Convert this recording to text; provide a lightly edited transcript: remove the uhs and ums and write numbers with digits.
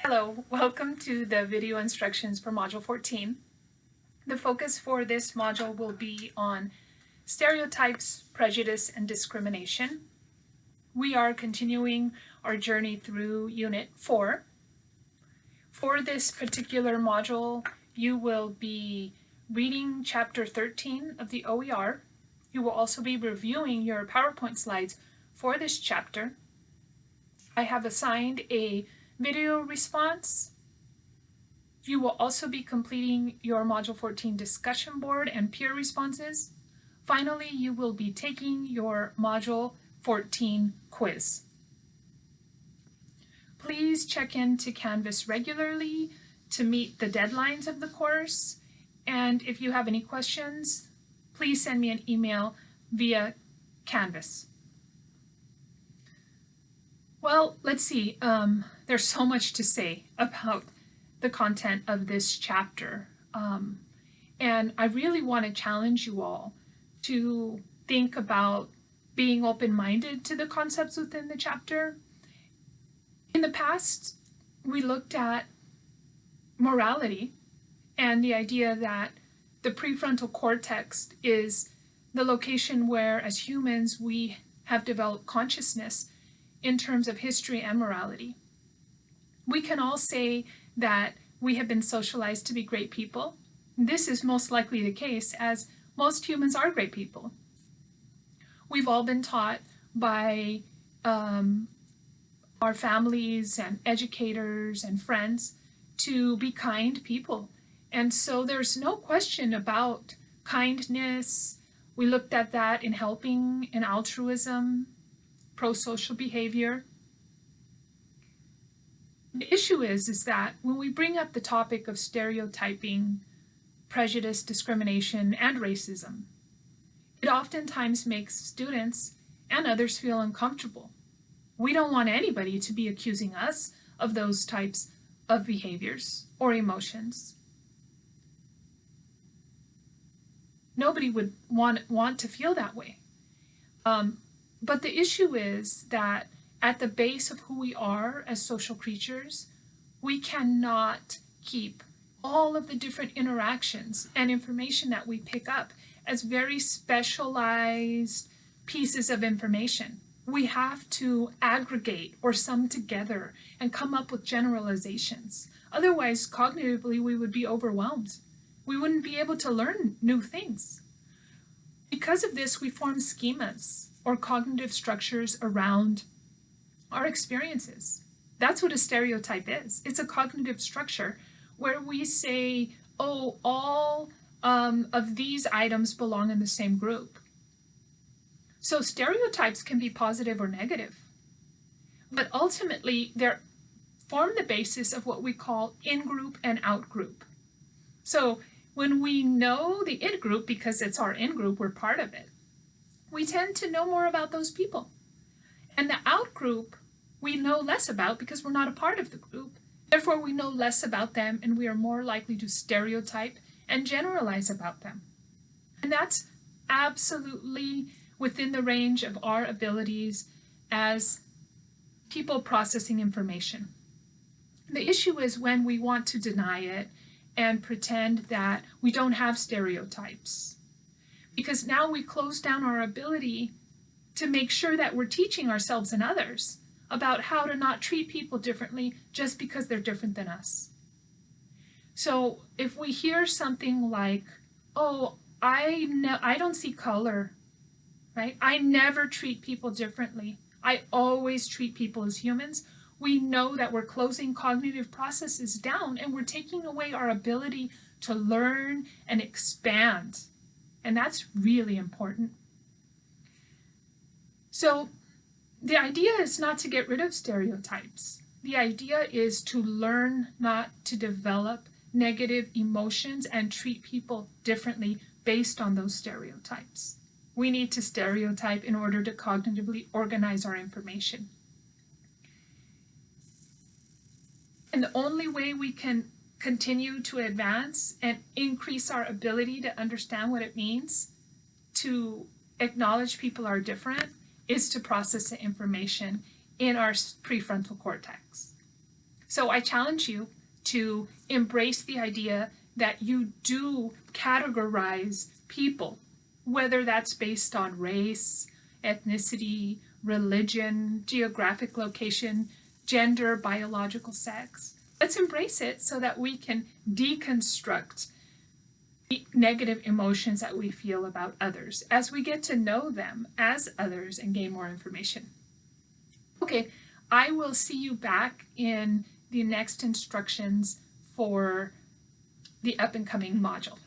Hello, welcome to the video instructions for Module 14. The focus for this module will be on stereotypes, prejudice, and discrimination. We are continuing our journey through Unit 4. For this particular module, you will be reading Chapter 13 of the OER. You will also be reviewing your PowerPoint slides for this chapter. I have assigned a video response. You will also be completing your Module 14 discussion board and peer responses. Finally, you will be taking your Module 14 quiz. Please check into Canvas regularly to meet the deadlines of the course. And if you have any questions, please send me an email via Canvas. Well, let's see. There's so much to say about the content of this chapter. And I really want to challenge you all to think about being open-minded to the concepts within the chapter. In the past, we looked at morality and the idea that the prefrontal cortex is the location where, as humans, we have developed consciousness in terms of history and morality. We can all say that we have been socialized to be great people. This is most likely the case, as most humans are great people. We've all been taught by our families and educators and friends to be kind people. And so there's no question about kindness. We looked at that in helping and altruism, pro-social behavior. The issue is that when we bring up the topic of stereotyping, prejudice, discrimination, and racism, it oftentimes makes students and others feel uncomfortable. We don't want anybody to be accusing us of those types of behaviors or emotions. Nobody would want to feel that way. But the issue is that at the base of who we are as social creatures, we cannot keep all of the different interactions and information that we pick up as very specialized pieces of information. We have to aggregate or sum together and come up with generalizations. Otherwise, cognitively, we would be overwhelmed. We wouldn't be able to learn new things. Because of this, we form schemas or cognitive structures around our experiences. That's what a stereotype is. It's a cognitive structure where we say, oh, all of these items belong in the same group. So stereotypes can be positive or negative, but ultimately they form the basis of what we call in-group and out-group. So when we know the in-group, because it's our in-group, we're part of it, we tend to know more about those people. And the out-group we know less about because we're not a part of the group. Therefore, we know less about them and we are more likely to stereotype and generalize about them. And that's absolutely within the range of our abilities as people processing information. The issue is when we want to deny it and pretend that we don't have stereotypes. Because now we close down our ability to make sure that we're teaching ourselves and others about how to not treat people differently just because they're different than us. So if we hear something like, oh, I don't see color, right? I never treat people differently. I always treat people as humans. We know that we're closing cognitive processes down and we're taking away our ability to learn and expand. And that's really important. So the idea is not to get rid of stereotypes. The idea is to learn not to develop negative emotions and treat people differently based on those stereotypes. We need to stereotype in order to cognitively organize our information. And the only way we can continue to advance and increase our ability to understand what it means to acknowledge people are different is to process the information in our prefrontal cortex. So I challenge you to embrace the idea that you do categorize people, whether that's based on race, ethnicity, religion, geographic location, gender, biological sex. Let's embrace it so that we can deconstruct the negative emotions that we feel about others as we get to know them as others and gain more information. Okay, I will see you back in the next instructions for the up and coming module.